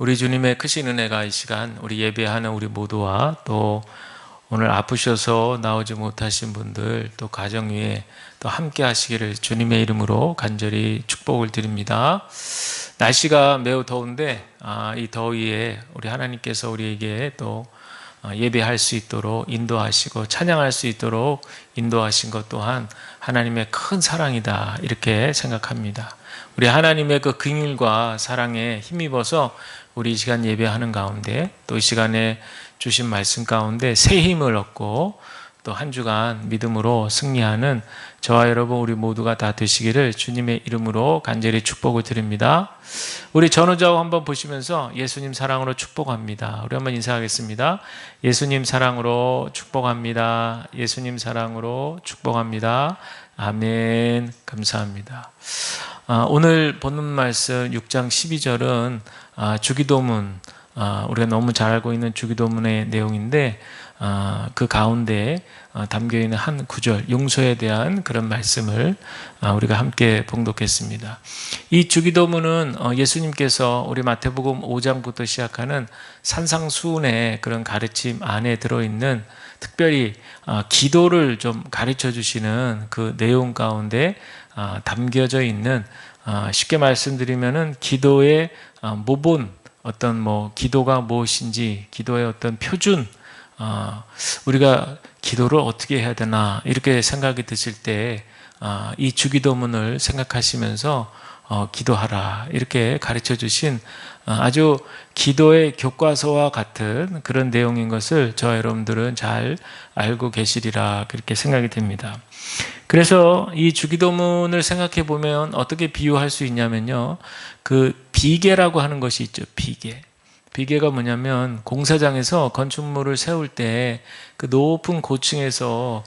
우리 주님의 크신 은혜가 이 시간 우리 예배하는 우리 모두와 또 오늘 아프셔서 나오지 못하신 분들 또 가정 위에 또 함께 하시기를 주님의 이름으로 간절히 축복을 드립니다. 날씨가 매우 더운데 이 더위에 우리 하나님께서 우리에게 또 예배할 수 있도록 인도하시고 찬양할 수 있도록 인도하신 것 또한 하나님의 큰 사랑이다 이렇게 생각합니다. 우리 하나님의 그 긍휼과 사랑에 힘입어서 우리 이 시간 예배하는 가운데 또 이 시간에 주신 말씀 가운데 새 힘을 얻고 또 한 주간 믿음으로 승리하는 저와 여러분 우리 모두가 다 되시기를 주님의 이름으로 간절히 축복을 드립니다. 우리 전우좌우 한번 보시면서 예수님 사랑으로 축복합니다. 우리 한번 인사하겠습니다. 예수님 사랑으로 축복합니다. 예수님 사랑으로 축복합니다. 아멘. 감사합니다. 오늘 본문 말씀 6장 12절은 주기도문, 우리가 너무 잘 알고 있는 주기도문의 내용인데 그 가운데 담겨있는 한 구절, 용서에 대한 그런 말씀을 우리가 함께 봉독했습니다. 이 주기도문은 예수님께서 우리 마태복음 5장부터 시작하는 산상수훈의 그런 가르침 안에 들어있는 특별히 기도를 좀 가르쳐 주시는 그 내용 가운데 담겨져 있는 쉽게 말씀드리면은 기도의 모본 어떤 기도가 무엇인지 기도의 어떤 표준 우리가 기도를 어떻게 해야 되나 이렇게 생각이 드실 때 이 주기도문을 생각하시면서 기도하라 이렇게 가르쳐 주신 아주 기도의 교과서와 같은 그런 내용인 것을 저와 여러분들은 잘 알고 계시리라 그렇게 생각이 됩니다. 그래서 이 주기도문을 생각해 보면 어떻게 비유할 수 있냐면요, 그 비계라고 하는 것이 있죠. 비계가 뭐냐면 공사장에서 건축물을 세울 때 그 높은 고층에서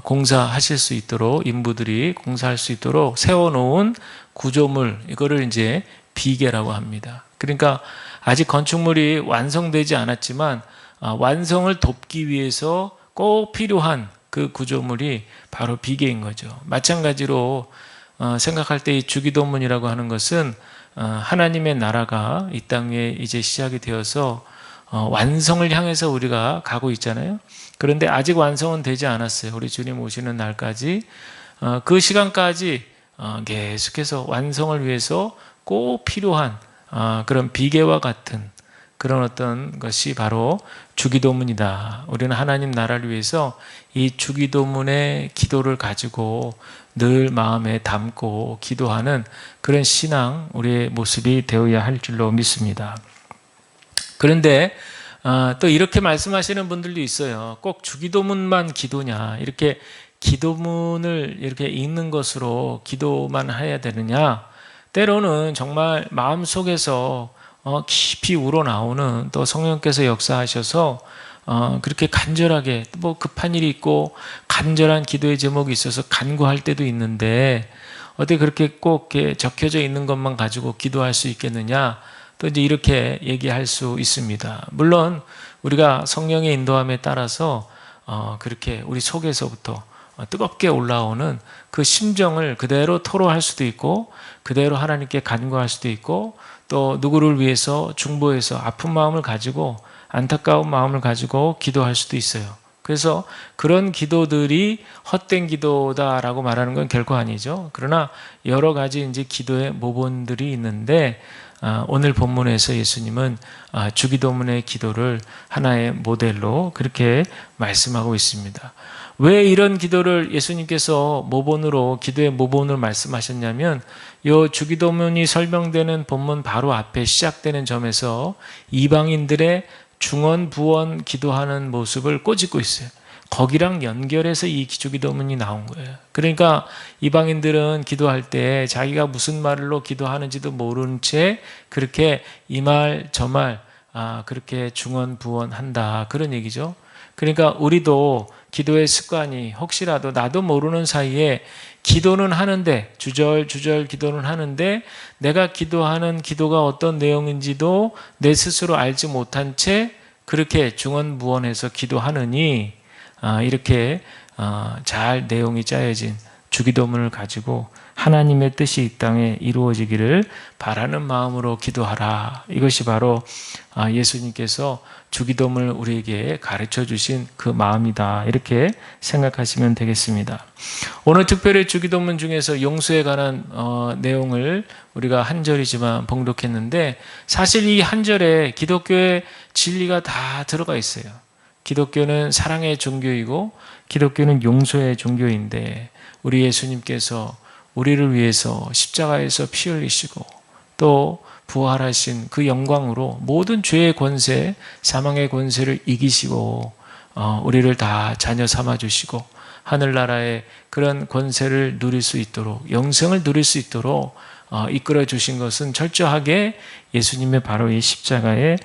공사하실 수 있도록 인부들이 공사할 수 있도록 세워놓은 구조물, 이거를 이제 비계라고 합니다. 그러니까 아직 건축물이 완성되지 않았지만 완성을 돕기 위해서 꼭 필요한 그 구조물이 바로 비계인 거죠. 마찬가지로 생각할 때 이 주기도문이라고 하는 것은 하나님의 나라가 이 땅 위에 이제 시작이 되어서 완성을 향해서 우리가 가고 있잖아요. 그런데 아직 완성은 되지 않았어요. 우리 주님 오시는 날까지 그 시간까지 계속해서 완성을 위해서 꼭 필요한 그런 비계와 같은 그런 어떤 것이 바로 주기도문이다. 우리는 하나님 나라를 위해서 이 주기도문의 기도를 가지고 늘 마음에 담고 기도하는 그런 신앙, 우리의 모습이 되어야 할 줄로 믿습니다. 그런데 또 이렇게 말씀하시는 분들도 있어요. 꼭 주기도문만 기도냐, 이렇게 기도문을 이렇게 읽는 것으로 기도만 해야 되느냐, 때로는 정말 마음속에서 깊이 우러나오는 또 성령께서 역사하셔서 그렇게 간절하게 급한 일이 있고 간절한 기도의 제목이 있어서 간구할 때도 있는데 어떻게 그렇게 꼭 이렇게 적혀져 있는 것만 가지고 기도할 수 있겠느냐, 또 이제 이렇게 얘기할 수 있습니다. 물론 우리가 성령의 인도함에 따라서 그렇게 우리 속에서부터 뜨겁게 올라오는 그 심정을 그대로 토로할 수도 있고 그대로 하나님께 간구할 수도 있고 또 누구를 위해서 중보해서 아픈 마음을 가지고 안타까운 마음을 가지고 기도할 수도 있어요. 그래서 그런 기도들이 헛된 기도다라고 말하는 건 결코 아니죠. 그러나 여러 가지 이제 기도의 모본들이 있는데 오늘 본문에서 예수님은 주기도문의 기도를 하나의 모델로 그렇게 말씀하고 있습니다. 왜 이런 기도를 예수님께서 모본으로 기도의 모본을 말씀하셨냐면 이 주기도문이 설명되는 본문 바로 앞에 시작되는 점에서 이방인들의 중언 부언 기도하는 모습을 꼬집고 있어요. 거기랑 연결해서 이 주기도문이 나온 거예요. 그러니까 이방인들은 기도할 때 자기가 무슨 말로 기도하는지도 모르는 채 그렇게 이 말 저 말 그렇게 중언 부언한다 그런 얘기죠. 그러니까 우리도 기도의 습관이 혹시라도 나도 모르는 사이에 기도는 하는데 주절주절 기도는 하는데 내가 기도하는 기도가 어떤 내용인지도 내 스스로 알지 못한 채 그렇게 중언부언해서 기도하느니 이렇게 잘 내용이 짜여진 주기도문을 가지고 하나님의 뜻이 이 땅에 이루어지기를 바라는 마음으로 기도하라. 이것이 바로 예수님께서 주기도문을 우리에게 가르쳐 주신 그 마음이다. 이렇게 생각하시면 되겠습니다. 오늘 특별히 주기도문 중에서 용서에 관한 내용을 우리가 한 절이지만 봉독했는데, 사실 이 한 절에 기독교의 진리가 다 들어가 있어요. 기독교는 사랑의 종교이고 기독교는 용서의 종교인데, 우리 예수님께서 우리를 위해서 십자가에서 피 흘리시고 또 부활하신 그 영광으로 모든 죄의 권세, 사망의 권세를 이기시고 우리를 다 자녀 삼아주시고 하늘나라의 그런 권세를 누릴 수 있도록, 영생을 누릴 수 있도록 이끌어 주신 것은 철저하게 예수님의 바로 이 십자가의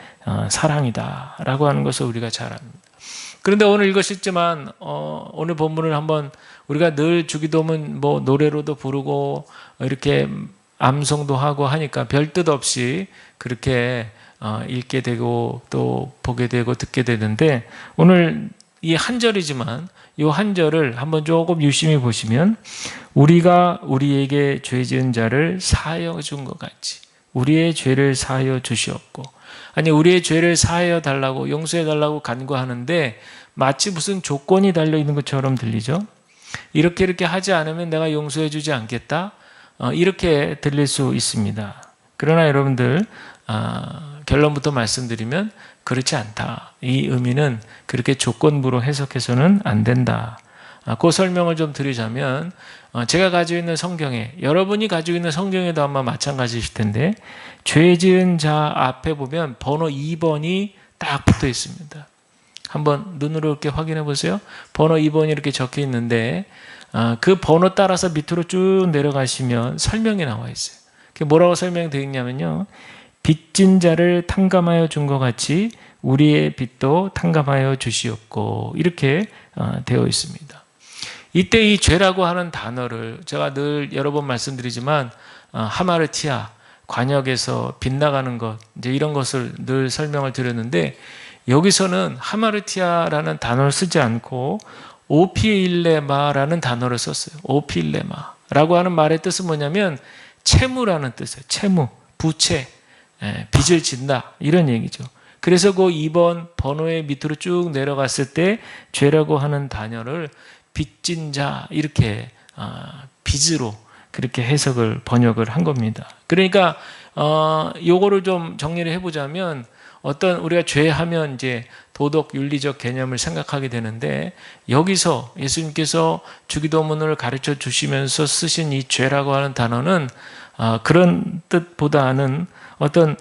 사랑이다라고 하는 것을 우리가 잘 압니다. 그런데 오늘 읽으셨지만 오늘 본문을 한번 우리가 늘 주기도문 노래로도 부르고 이렇게 암송도 하고 하니까 별 뜻 없이 그렇게 읽게 되고 또 보게 되고 듣게 되는데, 오늘 이 한 절이지만 이 한 절을 한번 조금 유심히 보시면, 우리가 우리에게 죄 지은 자를 사하여 준 것 같이 우리의 죄를 사하여 주시옵고, 아니 우리의 죄를 사하여 달라고 용서해 달라고 간구하는데 마치 무슨 조건이 달려 있는 것처럼 들리죠. 이렇게 하지 않으면 내가 용서해 주지 않겠다, 이렇게 들릴 수 있습니다. 그러나 여러분들 결론부터 말씀드리면 그렇지 않다. 이 의미는 그렇게 조건부로 해석해서는 안 된다. 그 설명을 좀 드리자면, 제가 가지고 있는 성경에, 여러분이 가지고 있는 성경에도 아마 마찬가지일 텐데, 죄 지은 자 앞에 보면 번호 2번이 딱 붙어 있습니다. 한번 눈으로 이렇게 확인해 보세요. 번호 2번이 이렇게 적혀 있는데 그 번호 따라서 밑으로 쭉 내려가시면 설명이 나와 있어요. 그게 뭐라고 설명되어 있냐면요, 빚진 자를 탕감하여 준 것 같이 우리의 빚도 탕감하여 주시옵고, 이렇게 되어 있습니다. 이때 이 죄라고 하는 단어를 제가 늘 여러 번 말씀드리지만 하마르티아, 관역에서 빗나가는 것, 이제 이런 것을 늘 설명을 드렸는데, 여기서는 하마르티아라는 단어를 쓰지 않고 오피일레마라는 단어를 썼어요. 오피일레마라고 하는 말의 뜻은 뭐냐면 채무라는 뜻이에요. 채무, 부채, 빚을 진다, 이런 얘기죠. 그래서 그 2번 번호의 밑으로 쭉 내려갔을 때 죄라고 하는 단어를 빚진 자, 이렇게 빚으로 그렇게 해석을 번역을 한 겁니다. 그러니까 요거를 좀 정리를 해보자면, 어떤 우리가 죄하면 이제 도덕 윤리적 개념을 생각하게 되는데, 여기서 예수님께서 주기도문을 가르쳐 주시면서 쓰신 이 죄라고 하는 단어는 그런 뜻보다는 어떤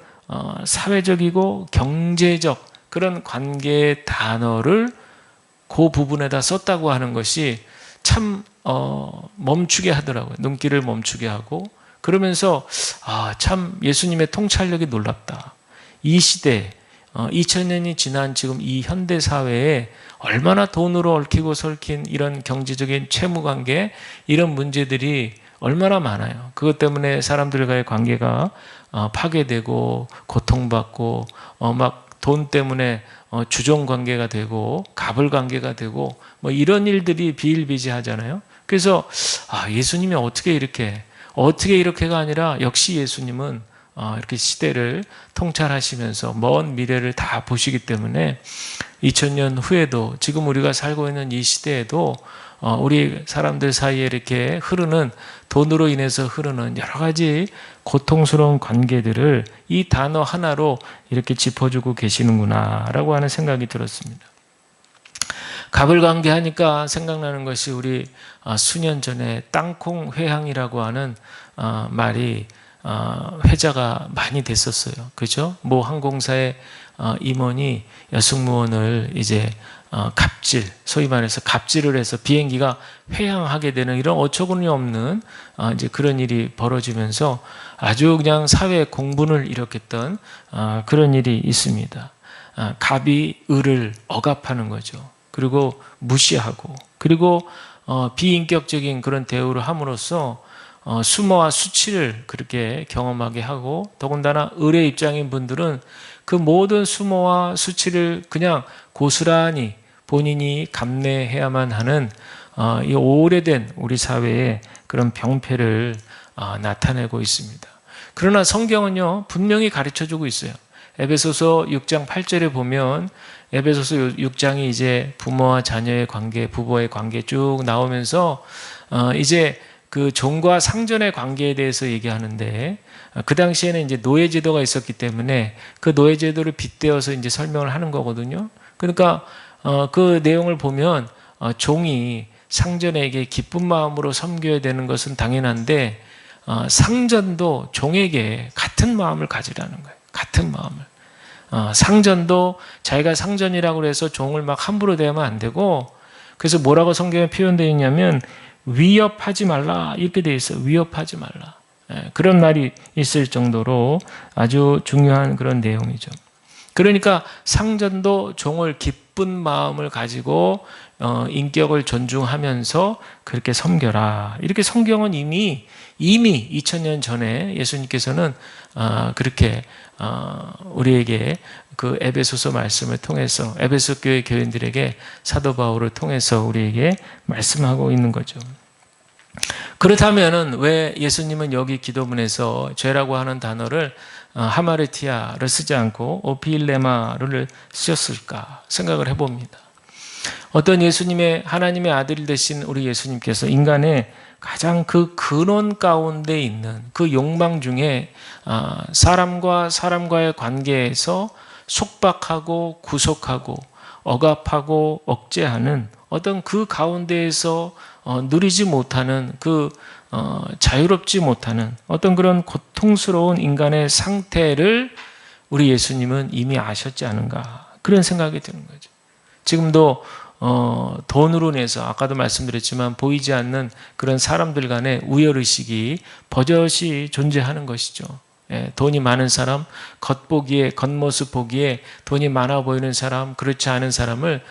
사회적이고 경제적 그런 관계의 단어를 그 부분에다 썼다고 하는 것이 참 멈추게 하더라고요. 눈길을 멈추게 하고, 그러면서 참 예수님의 통찰력이 놀랍다. 이 시대, 2000년이 지난 지금 이 현대 사회에 얼마나 돈으로 얽히고 설킨 이런 경제적인 채무관계, 이런 문제들이 얼마나 많아요. 그것 때문에 사람들과의 관계가 파괴되고 고통받고 막 돈 때문에 주종관계가 되고 갑을관계가 되고 이런 일들이 비일비재하잖아요. 그래서 예수님이 어떻게 이렇게가 아니라, 역시 예수님은 이렇게 시대를 통찰하시면서 먼 미래를 다 보시기 때문에 2000년 후에도, 지금 우리가 살고 있는 이 시대에도 우리 사람들 사이에 이렇게 흐르는, 돈으로 인해서 흐르는 여러 가지 고통스러운 관계들을 이 단어 하나로 이렇게 짚어주고 계시는구나 라고 하는 생각이 들었습니다. 갑을관계 하니까 생각나는 것이, 우리 수년 전에 땅콩 회항이라고 하는 말이 회자가 많이 됐었어요. 그죠? 모 항공사의 임원이 여승무원을 이제 갑질, 소위 말해서 갑질을 해서 비행기가 회항하게 되는 이런 어처구니 없는 이제 그런 일이 벌어지면서 아주 그냥 사회 공분을 일으켰던 그런 일이 있습니다. 갑이 을을 억압하는 거죠. 그리고 무시하고, 그리고 비인격적인 그런 대우를 함으로써 수모와 수치를 그렇게 경험하게 하고, 더군다나 을의 입장인 분들은 그 모든 수모와 수치를 그냥 고스란히 본인이 감내해야만 하는 이 오래된 우리 사회의 그런 병폐를 나타내고 있습니다. 그러나 성경은요, 분명히 가르쳐주고 있어요. 에베소서 6장 8절에 보면 에베소서 6장이 이제 부모와 자녀의 관계, 부부의 관계 쭉 나오면서 이제 그 종과 상전의 관계에 대해서 얘기하는데, 그 당시에는 이제 노예제도가 있었기 때문에 그 노예제도를 빗대어서 이제 설명을 하는 거거든요. 그러니까 그 내용을 보면 종이 상전에게 기쁜 마음으로 섬겨야 되는 것은 당연한데, 상전도 종에게 같은 마음을 가지라는 거예요. 같은 마음을. 상전도 자기가 상전이라고 해서 종을 막 함부로 대하면 안 되고, 그래서 뭐라고 성경에 표현되어 있냐면 위협하지 말라 이렇게 되어 있어요. 위협하지 말라. 그런 말이 있을 정도로 아주 중요한 그런 내용이죠. 그러니까 상전도 종을 기쁜 마음을 가지고 인격을 존중하면서 그렇게 섬겨라. 이렇게 성경은 이미 2000년 전에 예수님께서는 그렇게 우리에게 그 에베소서 말씀을 통해서 에베소 교회 교인들에게 사도 바울을 통해서 우리에게 말씀하고 있는 거죠. 그렇다면은 왜 예수님은 여기 기도문에서 죄라고 하는 단어를 하마르티아를 쓰지 않고 오피일레마를 쓰셨을까 생각을 해봅니다. 어떤 예수님의 하나님의 아들 되신 우리 예수님께서 인간의 가장 그 근원 가운데 있는 그 욕망 중에 사람과 사람과의 관계에서 속박하고 구속하고 억압하고 억제하는 어떤 그 가운데에서 누리지 못하는 그 자유롭지 못하는 어떤 그런 고통스러운 인간의 상태를 우리 예수님은 이미 아셨지 않은가 그런 생각이 드는 거죠. 지금도 돈으로 인해서 아까도 말씀드렸지만 보이지 않는 그런 사람들 간의 우열의식이 버젓이 존재하는 것이죠. 돈이 많은 사람, 겉모습 보기에 돈이 많아 보이는 사람, 그렇지 않은 사람을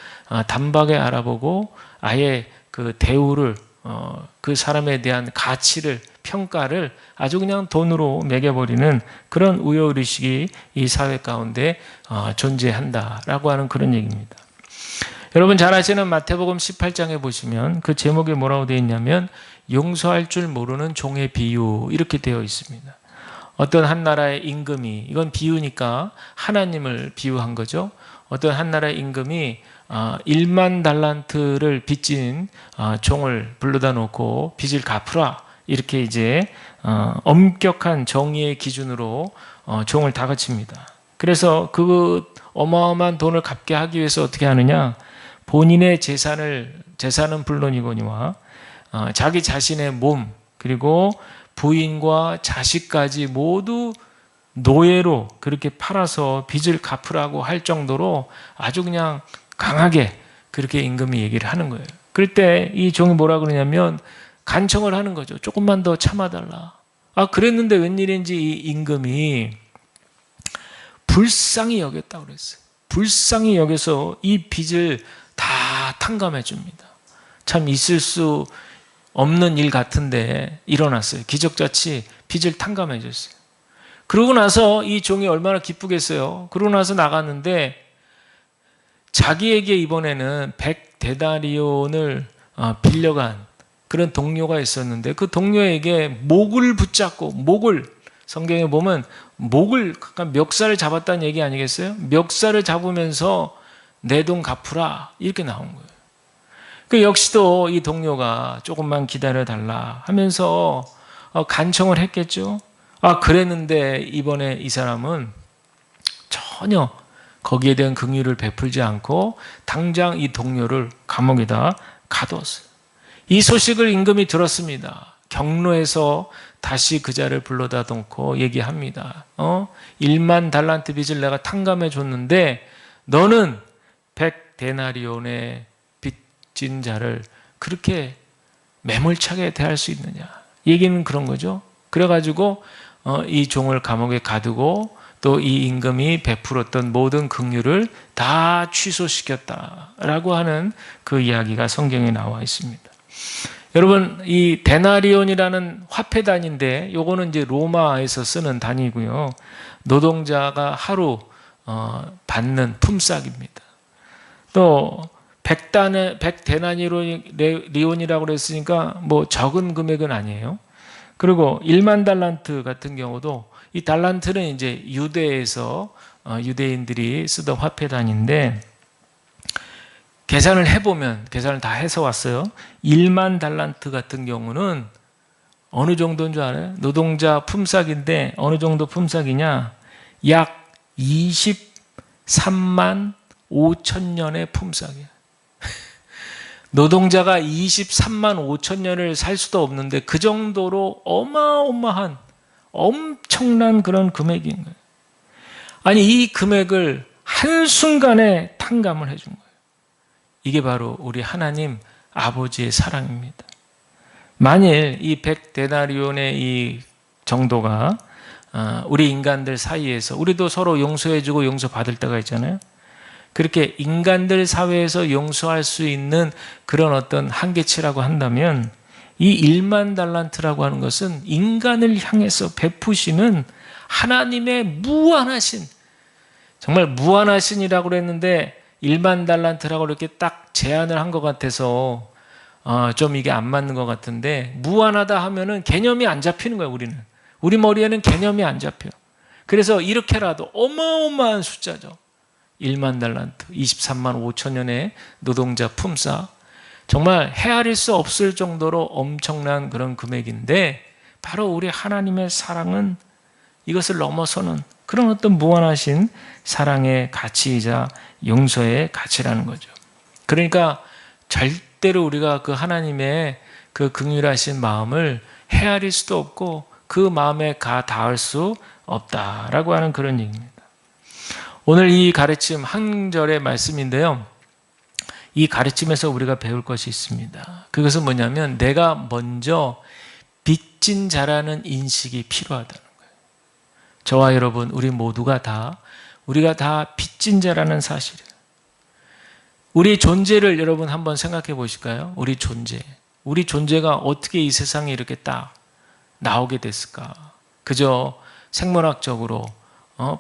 단박에 알아보고 아예 그 대우를 그 사람에 대한 가치를 평가를 아주 그냥 돈으로 매겨버리는 그런 우열의식이 이 사회 가운데 존재한다라고 하는 그런 얘기입니다. 여러분 잘 아시는 마태복음 18장에 보시면 그 제목에 뭐라고 되어 있냐면 용서할 줄 모르는 종의 비유 이렇게 되어 있습니다. 어떤 한 나라의 임금이, 이건 비유니까 하나님을 비유한 거죠. 어떤 한 나라의 임금이 1만 달란트를 빚진 종을 불러다 놓고 빚을 갚으라 이렇게 이제 엄격한 정의의 기준으로 종을 다그칩니다. 그래서 그 어마어마한 돈을 갚게 하기 위해서 어떻게 하느냐, 본인의 재산은 물론이거니와 자기 자신의 몸 그리고 부인과 자식까지 모두 노예로 그렇게 팔아서 빚을 갚으라고 할 정도로 아주 그냥 강하게 그렇게 임금이 얘기를 하는 거예요. 그럴 때 이 종이 뭐라 그러냐면 간청을 하는 거죠. 조금만 더 참아달라. 그랬는데 웬일인지 이 임금이 불쌍히 여겼다고 그랬어요. 불쌍히 여겨서 이 빚을 다 탕감해 줍니다. 참 있을 수 없는 일 같은데 일어났어요. 기적같이 빚을 탕감해 줬어요. 그러고 나서 이 종이 얼마나 기쁘겠어요. 그러고 나서 나갔는데 자기에게 이번에는 100데나리온을 빌려간 그런 동료가 있었는데 그 동료에게 목을 붙잡고 성경에 보면 목을 멱살을 잡았다는 얘기 아니겠어요? 멱살을 잡으면서 내 돈 갚으라 이렇게 나온 거예요. 그 역시도 이 동료가 조금만 기다려달라 하면서 간청을 했겠죠. 그랬는데 이번에 이 사람은 전혀 거기에 대한 긍휼을 베풀지 않고 당장 이 동료를 감옥에다 가두었어요. 이 소식을 임금이 들었습니다. 경로에서 다시 그 자를 불러다 놓고 얘기합니다. 1만 달란트 빚을 내가 탕감해 줬는데 너는 100데나리온의 빚진 자를 그렇게 매몰차게 대할 수 있느냐. 얘기는 그런 거죠. 그래가지고 이 종을 감옥에 가두고 또 이 임금이 베풀었던 모든 긍휼을 다 취소시켰다라고 하는 그 이야기가 성경에 나와 있습니다. 여러분, 이 데나리온이라는 화폐 단위인데 요거는 이제 로마에서 쓰는 단위고요. 노동자가 하루 받는 품삯입니다. 또 백데나리온이라고 그랬으니까 뭐 적은 금액은 아니에요. 그리고 1만 달란트 같은 경우도 이 달란트는 이제 유대에서 유대인들이 쓰던 화폐 단위인데 계산을 해보면 계산을 다 해서 왔어요. 1만 달란트 같은 경우는 어느 정도인 줄 알아요? 노동자 품삯인데 어느 정도 품삯이냐? 약 23만 5천 년의 품삯이에요. 노동자가 23만 5천 년을 살 수도 없는데 그 정도로 어마어마한 엄청난 그런 금액인 거예요. 아니 이 금액을 한순간에 탕감을 해준 거예요. 이게 바로 우리 하나님 아버지의 사랑입니다. 만일 이 100데나리온의 이 정도가 우리 인간들 사이에서 우리도 서로 용서해주고 용서받을 때가 있잖아요. 그렇게 인간들 사회에서 용서할 수 있는 그런 어떤 한계치라고 한다면 이 1만 달란트라고 하는 것은 인간을 향해서 베푸시는 하나님의 무한하신, 정말 무한하신이라고 그랬는데 1만 달란트라고 이렇게 딱 제한을 한 것 같아서 좀 이게 안 맞는 것 같은데, 무한하다 하면은 개념이 안 잡히는 거예요. 우리 머리에는 개념이 안 잡혀. 그래서 이렇게라도 어마어마한 숫자죠. 1만 달란트, 23만 5천 년의 노동자 품삯, 정말 헤아릴 수 없을 정도로 엄청난 그런 금액인데, 바로 우리 하나님의 사랑은 이것을 넘어서는 그런 어떤 무한하신 사랑의 가치이자 용서의 가치라는 거죠. 그러니까 절대로 우리가 그 하나님의 그 긍휼하신 마음을 헤아릴 수도 없고 그 마음에 닿을 수 없다라고 하는 그런 얘기입니다. 오늘 이 가르침 한 절의 말씀인데요. 이 가르침에서 우리가 배울 것이 있습니다. 그것은 뭐냐면 내가 먼저 빚진 자라는 인식이 필요하다는 거예요. 저와 여러분 우리 모두가 우리가 다 빚진 자라는 사실이에요. 우리 존재를 여러분 한번 생각해 보실까요? 우리 존재가 어떻게 이 세상에 이렇게 딱 나오게 됐을까? 그저 생물학적으로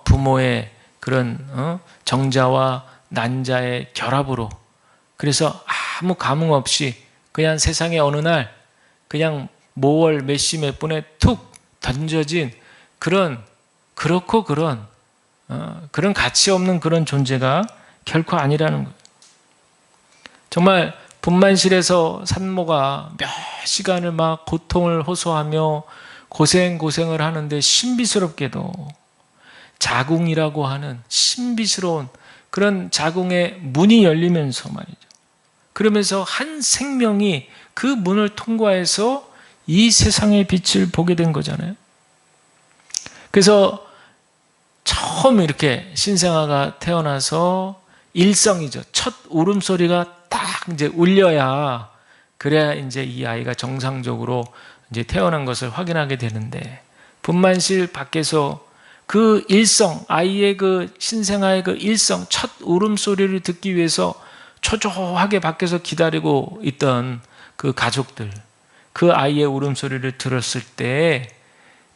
부모의 그런 정자와 난자의 결합으로, 그래서 아무 감흥 없이 그냥 세상에 어느 날 그냥 모월 몇시 몇 분에 툭 던져진 그런 가치 없는 그런 존재가 결코 아니라는 거예요. 정말 분만실에서 산모가 몇 시간을 막 고통을 호소하며 고생을 하는데 신비스럽게도 자궁이라고 하는 신비스러운 그런 자궁의 문이 열리면서 말이죠. 그러면서 한 생명이 그 문을 통과해서 이 세상의 빛을 보게 된 거잖아요. 그래서 처음 이렇게 신생아가 태어나서 일성이죠. 첫 울음소리가 딱 이제 울려야, 그래야 이제 이 아이가 정상적으로 이제 태어난 것을 확인하게 되는데, 분만실 밖에서 그 일성, 아이의 그 신생아의 그 일성, 첫 울음소리를 듣기 위해서 초조하게 밖에서 기다리고 있던 그 가족들, 그 아이의 울음소리를 들었을 때,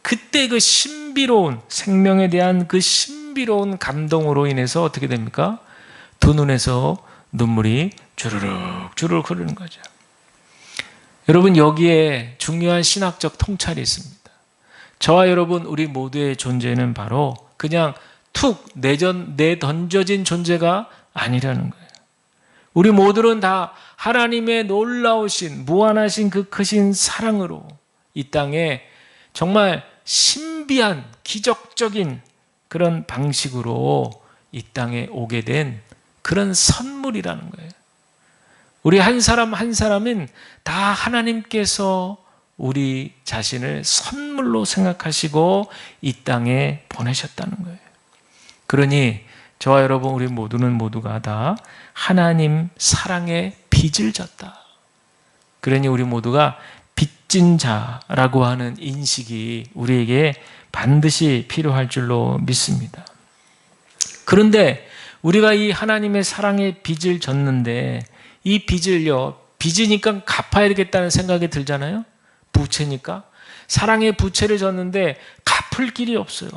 그때 그 신비로운, 생명에 대한 그 신비로운 감동으로 인해서 어떻게 됩니까? 두 눈에서 눈물이 주르륵 흐르는 거죠. 여러분, 여기에 중요한 신학적 통찰이 있습니다. 저와 여러분, 우리 모두의 존재는 바로 그냥 툭 내던져진 존재가 아니라는 거예요. 우리 모두는 다 하나님의 놀라우신, 무한하신 그 크신 사랑으로 이 땅에 정말 신비한, 기적적인 그런 방식으로 이 땅에 오게 된 그런 선물이라는 거예요. 우리 한 사람 한 사람은 다 하나님께서 우리 자신을 선물로 생각하시고 이 땅에 보내셨다는 거예요. 그러니 저와 여러분 우리 모두가 다 하나님 사랑의 빚을 졌다. 그러니 우리 모두가 빚진 자라고 하는 인식이 우리에게 반드시 필요할 줄로 믿습니다. 그런데 우리가 이 하나님의 사랑의 빚을 졌는데, 이 빚이니까 갚아야 되겠다는 생각이 들잖아요. 부채니까. 사랑의 부채를 졌는데 갚을 길이 없어요.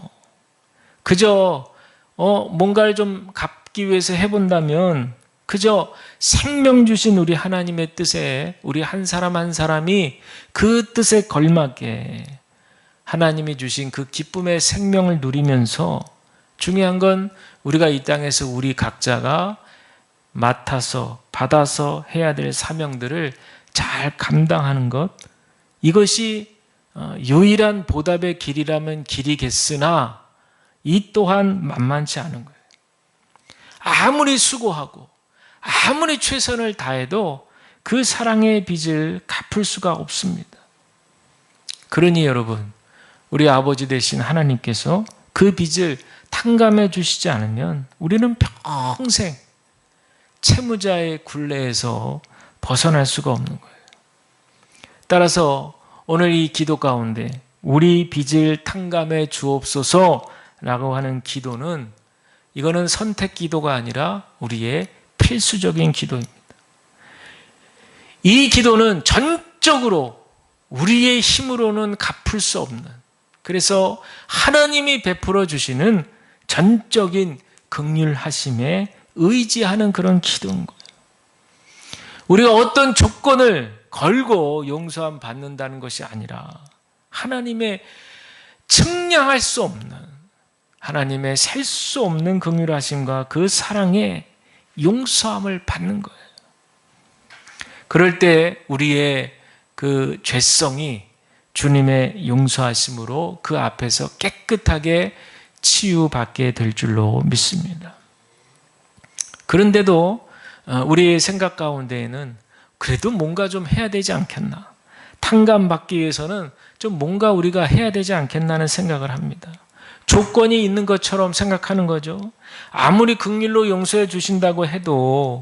그저 뭔가를 좀 갚기 위해서 해본다면 그저 생명 주신 우리 하나님의 뜻에 우리 한 사람 한 사람이 그 뜻에 걸맞게 하나님이 주신 그 기쁨의 생명을 누리면서 중요한 건 우리가 이 땅에서 우리 각자가 맡아서 받아서 해야 될 사명들을 잘 감당하는 것, 이것이 유일한 보답의 길이라면 길이겠으나 이 또한 만만치 않은 거예요. 아무리 수고하고 아무리 최선을 다해도 그 사랑의 빚을 갚을 수가 없습니다. 그러니 여러분, 우리 아버지 되신 하나님께서 그 빚을 탕감해 주시지 않으면 우리는 평생 채무자의 굴레에서 벗어날 수가 없는 거예요. 따라서 오늘 이 기도 가운데 우리 빚을 탕감해 주옵소서라고 하는 기도는, 이거는 선택 기도가 아니라 우리의 필수적인 기도입니다. 이 기도는 전적으로 우리의 힘으로는 갚을 수 없는, 그래서 하나님이 베풀어 주시는 전적인 긍휼하심에 의지하는 그런 기도인 거예요. 우리가 어떤 조건을 걸고 용서함 받는다는 것이 아니라 하나님의 측량할 수 없는, 하나님의 셀 수 없는 긍휼하심과 그 사랑에 용서함을 받는 거예요. 그럴 때 우리의 그 죄성이 주님의 용서하심으로 그 앞에서 깨끗하게 치유받게 될 줄로 믿습니다. 그런데도 우리의 생각 가운데에는 그래도 뭔가 좀 해야 되지 않겠나, 탕감받기 위해서는 좀 뭔가 우리가 해야 되지 않겠나는 생각을 합니다. 조건이 있는 것처럼 생각하는 거죠. 아무리 긍휼로 용서해 주신다고 해도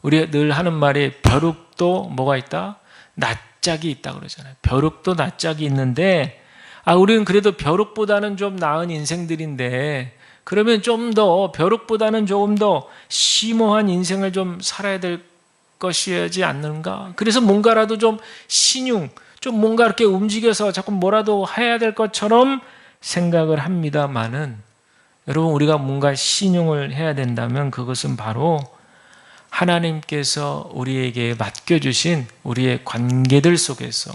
우리가 늘 하는 말이 벼룩도 뭐가 있다? 낯짝이 있다 그러잖아요. 벼룩도 낯짝이 있는데 우리는 그래도 벼룩보다는 좀 나은 인생들인데, 그러면 좀 더 벼룩보다는 조금 더 심오한 인생을 좀 살아야 될 것이지 않는가? 그래서 뭔가라도 좀 신용, 좀 뭔가 이렇게 움직여서 자꾸 뭐라도 해야 될 것처럼 생각을 합니다만은, 여러분, 우리가 뭔가 신용을 해야 된다면 그것은 바로 하나님께서 우리에게 맡겨주신 우리의 관계들 속에서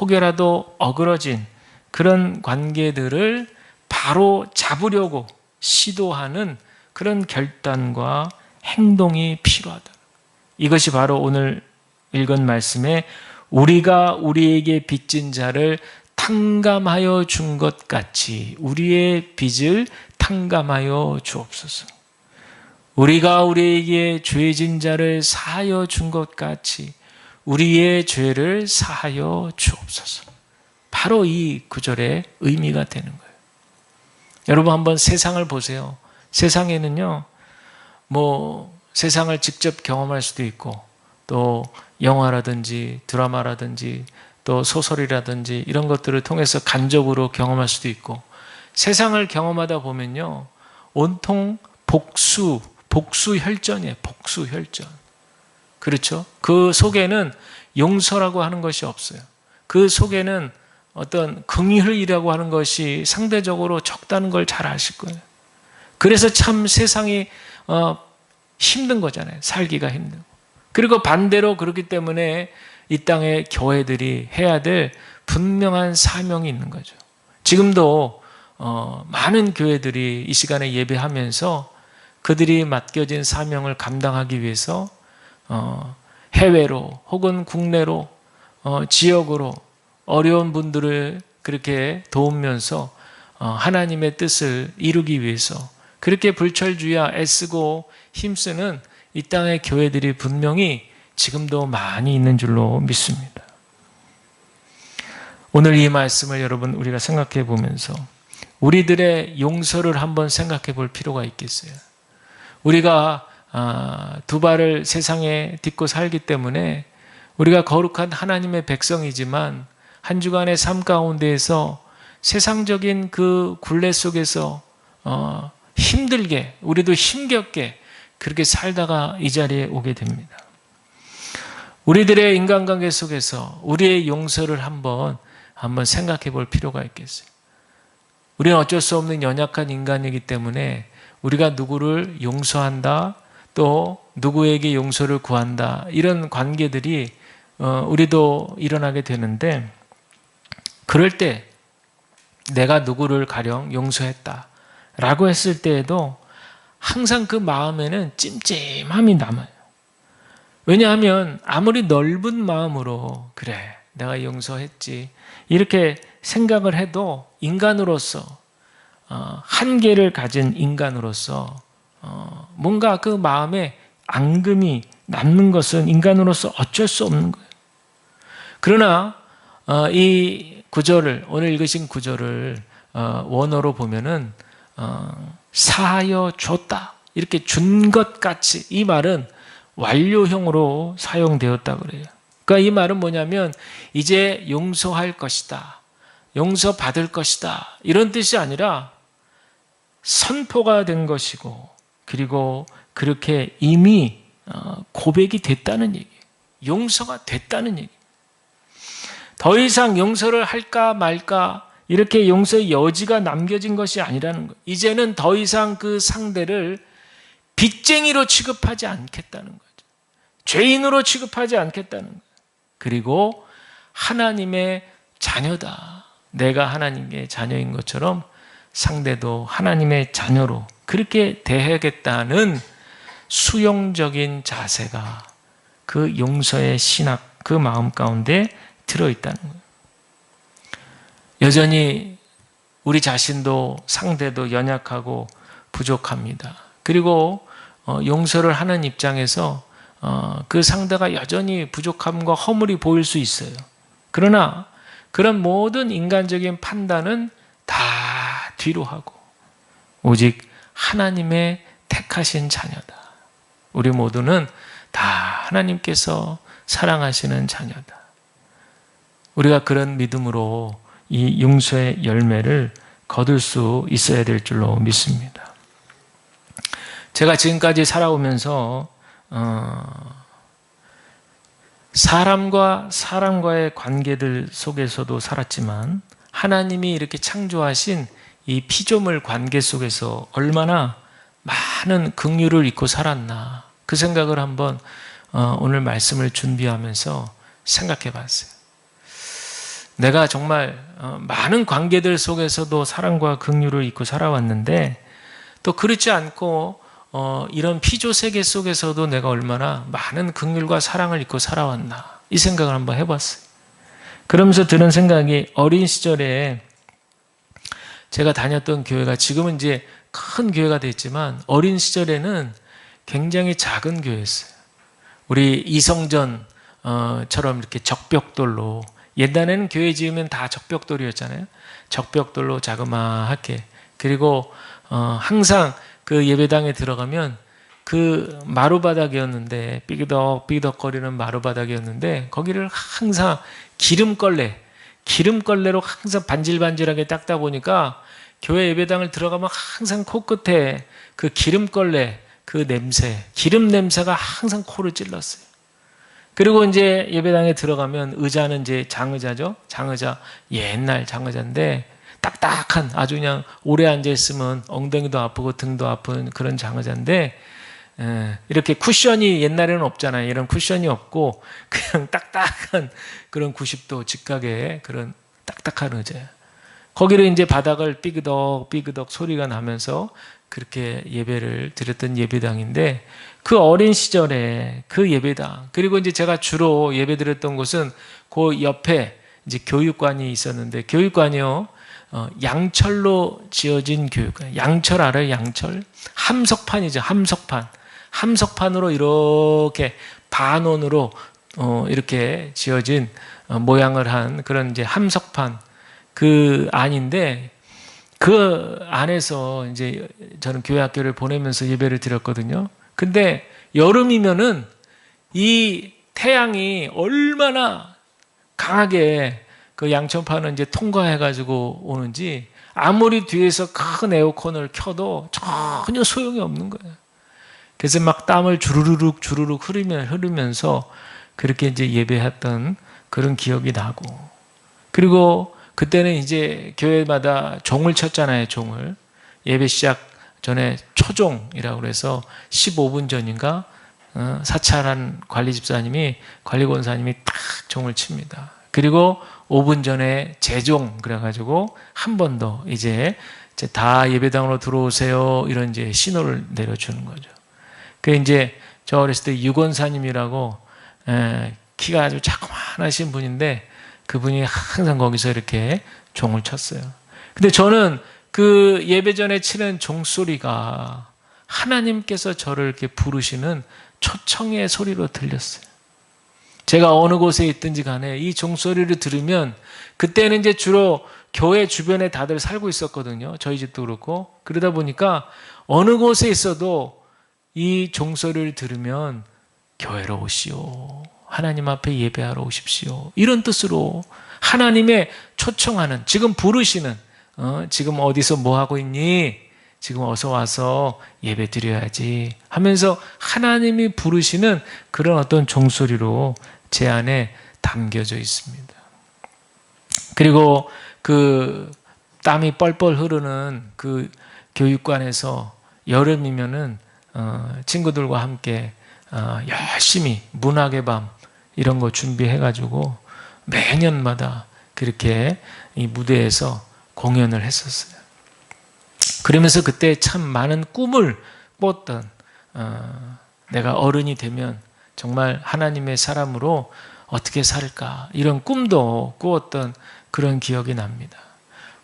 혹여라도 어그러진 그런 관계들을 바로 잡으려고 시도하는 그런 결단과 행동이 필요하다. 이것이 바로 오늘 읽은 말씀에 우리가 우리에게 빚진 자를 탕감하여 준 것 같이 우리의 빚을 탕감하여 주옵소서. 우리가 우리에게 죄진 자를 사하여 준 것 같이 우리의 죄를 사하여 주옵소서. 바로 이 구절의 의미가 되는 거예요. 여러분, 한번 세상을 보세요. 세상에는요, 세상을 직접 경험할 수도 있고, 또 영화라든지 드라마라든지 또 소설이라든지 이런 것들을 통해서 간접으로 경험할 수도 있고, 세상을 경험하다 보면요, 온통 복수혈전이에요. 복수혈전. 그렇죠? 그 속에는 용서라고 하는 것이 없어요. 그 속에는 어떤 긍휼이라고 하는 것이 상대적으로 적다는 걸 잘 아실 거예요. 그래서 참 세상이 힘든 거잖아요. 살기가 힘들고. 그리고 반대로 그렇기 때문에 이 땅의 교회들이 해야 될 분명한 사명이 있는 거죠. 지금도 많은 교회들이 이 시간에 예배하면서 그들이 맡겨진 사명을 감당하기 위해서 해외로 혹은 국내로 지역으로 어려운 분들을 그렇게 도우면서 하나님의 뜻을 이루기 위해서 그렇게 불철주야 애쓰고 힘쓰는 이 땅의 교회들이 분명히 지금도 많이 있는 줄로 믿습니다. 오늘 이 말씀을 여러분 우리가 생각해 보면서 우리들의 용서를 한번 생각해 볼 필요가 있겠어요. 우리가 두 발을 세상에 딛고 살기 때문에 우리가 거룩한 하나님의 백성이지만 한 주간의 삶 가운데에서 세상적인 그 굴레 속에서 힘들게, 우리도 힘겹게 그렇게 살다가 이 자리에 오게 됩니다. 우리들의 인간관계 속에서 우리의 용서를 한번 생각해 볼 필요가 있겠어요. 우리는 어쩔 수 없는 연약한 인간이기 때문에 우리가 누구를 용서한다, 또 누구에게 용서를 구한다. 이런 관계들이 우리도 일어나게 되는데, 그럴 때 내가 누구를 가령 용서했다 라고 했을 때에도 항상 그 마음에는 찜찜함이 남아요. 왜냐하면 아무리 넓은 마음으로 그래 내가 용서했지 이렇게 생각을 해도 인간으로서 한계를 가진 인간으로서 뭔가 그 마음에 앙금이 남는 것은 인간으로서 어쩔 수 없는 거예요. 그러나 이 구절을, 오늘 읽으신 구절을 원어로 보면은 사하여 줬다 이렇게 준 것 같이, 이 말은 완료형으로 사용되었다 그래요. 그러니까 이 말은 뭐냐면 이제 용서할 것이다, 용서받을 것이다 이런 뜻이 아니라 선포가 된 것이고, 그리고 그렇게 이미 고백이 됐다는 얘기예요. 용서가 됐다는 얘기예요. 더 이상 용서를 할까 말까 이렇게 용서의 여지가 남겨진 것이 아니라는 거예요. 이제는 더 이상 그 상대를 빚쟁이로 취급하지 않겠다는 거죠. 죄인으로 취급하지 않겠다는 거예요. 그리고 하나님의 자녀다. 내가 하나님의 자녀인 것처럼 상대도 하나님의 자녀로 그렇게 대하겠다는 수용적인 자세가 그 용서의 신학, 그 마음 가운데 들어있다는 거예요. 여전히 우리 자신도 상대도 연약하고 부족합니다. 그리고 용서를 하는 입장에서 그 상대가 여전히 부족함과 허물이 보일 수 있어요. 그러나 그런 모든 인간적인 판단은 다 뒤로 하고 오직 하나님의 택하신 자녀다. 우리 모두는 다 하나님께서 사랑하시는 자녀다. 우리가 그런 믿음으로 이 용서의 열매를 거둘 수 있어야 될 줄로 믿습니다. 제가 지금까지 살아오면서 사람과 사람과의 관계들 속에서도 살았지만 하나님이 이렇게 창조하신 이 피조물 관계 속에서 얼마나 많은 긍휼을 잊고 살았나, 그 생각을 한번 오늘 말씀을 준비하면서 생각해 봤어요. 내가 정말 많은 관계들 속에서도 사랑과 긍휼을 잊고 살아왔는데, 또 그렇지 않고 이런 피조 세계 속에서도 내가 얼마나 많은 긍휼과 사랑을 잊고 살아왔나, 이 생각을 한번 해봤어요. 그러면서 드는 생각이, 어린 시절에 제가 다녔던 교회가 지금은 이제 큰 교회가 됐지만 어린 시절에는 굉장히 작은 교회였어요. 우리 이성전처럼 이렇게 적벽돌로, 옛날에는 교회 지으면 다 적벽돌이었잖아요. 적벽돌로 자그마하게. 그리고 항상 그 예배당에 들어가면 그 마루바닥이었는데, 삐그덕삐그덕거리는 마루바닥이었는데, 거기를 항상 기름걸레로 항상 반질반질하게 닦다 보니까 교회 예배당을 들어가면 항상 코끝에 그 기름걸레, 그 냄새, 기름 냄새가 항상 코를 찔렀어요. 그리고 이제 예배당에 들어가면 의자는 이제 장의자죠. 장의자, 옛날 장의자인데 딱딱한, 아주 그냥 오래 앉아있으면 엉덩이도 아프고 등도 아픈 그런 장의자인데, 이렇게 쿠션이 옛날에는 없잖아요. 이런 쿠션이 없고 그냥 딱딱한 그런 90도 직각의 그런 딱딱한 의자예요. 거기를 이제 바닥을 삐그덕 소리가 나면서 그렇게 예배를 드렸던 예배당인데, 그 어린 시절에 그 예배당, 그리고 이제 제가 주로 예배 드렸던 곳은 그 옆에 이제 교육관이 있었는데, 교육관이요, 양철로 지어진 교육관. 양철 알아요? 양철? 함석판이죠. 함석판으로 이렇게 반원으로 이렇게 지어진 모양을 한 그런 이제 함석판, 그 안인데, 그 안에서 이제 저는 교회 학교를 보내면서 예배를 드렸거든요. 근데 여름이면은 이 태양이 얼마나 강하게 그 양천판을 이제 통과해가지고 오는지, 아무리 뒤에서 큰 에어컨을 켜도 전혀 소용이 없는 거예요. 그래서 막 땀을 주르륵 흐르면서 그렇게 이제 예배했던 그런 기억이 나고, 그리고 그때는 이제 교회마다 종을 쳤잖아요. 종을. 예배 시작 전에 초종이라고 해서 15분 전인가 사찰한 관리 집사님이 관리 권사님이 딱 종을 칩니다. 그리고 5분 전에 재종 그래가지고 한 번 더 이제 다 예배당으로 들어오세요 이런 이제 신호를 내려주는 거죠. 그 이제 저 어렸을 때 유권사님이라고 키가 아주 자그마하신 분인데 그분이 항상 거기서 이렇게 종을 쳤어요. 근데 저는 그 예배 전에 치는 종소리가 하나님께서 저를 이렇게 부르시는 초청의 소리로 들렸어요. 제가 어느 곳에 있든지 간에 이 종소리를 들으면 그때는 이제 주로 교회 주변에 다들 살고 있었거든요. 저희 집도 그렇고. 그러다 보니까 어느 곳에 있어도 이 종소리를 들으면 교회로 오시오. 하나님 앞에 예배하러 오십시오. 이런 뜻으로 하나님의 초청하는, 지금 부르시는, 지금 어디서 뭐 하고 있니? 지금 어서 와서 예배 드려야지 하면서 하나님이 부르시는 그런 어떤 종소리로 제 안에 담겨져 있습니다. 그리고 그 땀이 뻘뻘 흐르는 그 교육관에서 여름이면은 친구들과 함께 열심히 문학의 밤 이런 거 준비해가지고 매년마다 그렇게 이 무대에서 공연을 했었어요. 그러면서 그때 참 많은 꿈을 꿨던 내가 어른이 되면 정말 하나님의 사람으로 어떻게 살까 이런 꿈도 꾸었던 그런 기억이 납니다.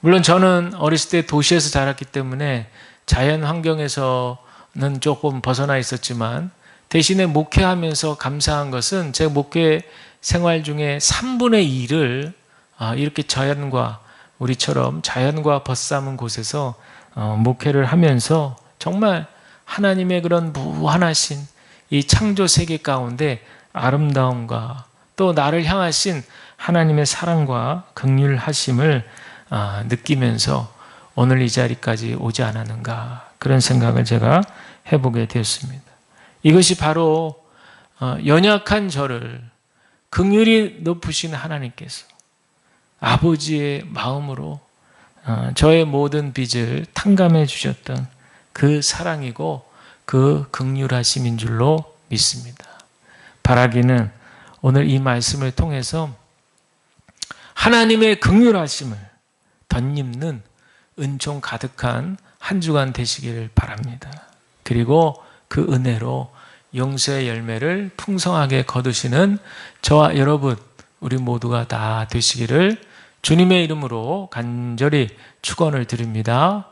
물론 저는 어렸을 때 도시에서 자랐기 때문에 자연 환경에서는 조금 벗어나 있었지만 대신에 목회하면서 감사한 것은 제 목회 생활 중에 3분의 2를 이렇게 자연과 우리처럼 자연과 벗삼은 곳에서 목회를 하면서 정말 하나님의 그런 무한하신 이 창조 세계 가운데 아름다움과 또 나를 향하신 하나님의 사랑과 긍휼하심을 느끼면서 오늘 이 자리까지 오지 않았는가 그런 생각을 제가 해보게 되었습니다. 이것이 바로 연약한 저를 긍휼히 높으신 하나님께서 아버지의 마음으로 저의 모든 빚을 탕감해 주셨던 그 사랑이고 그 긍휼하심인 줄로 믿습니다. 바라기는 오늘 이 말씀을 통해서 하나님의 긍휼하심을 덧입는 은총 가득한 한 주간 되시기를 바랍니다. 그리고 그 은혜로 용서의 열매를 풍성하게 거두시는 저와 여러분 우리 모두가 다 되시기를 주님의 이름으로 간절히 축원을 드립니다.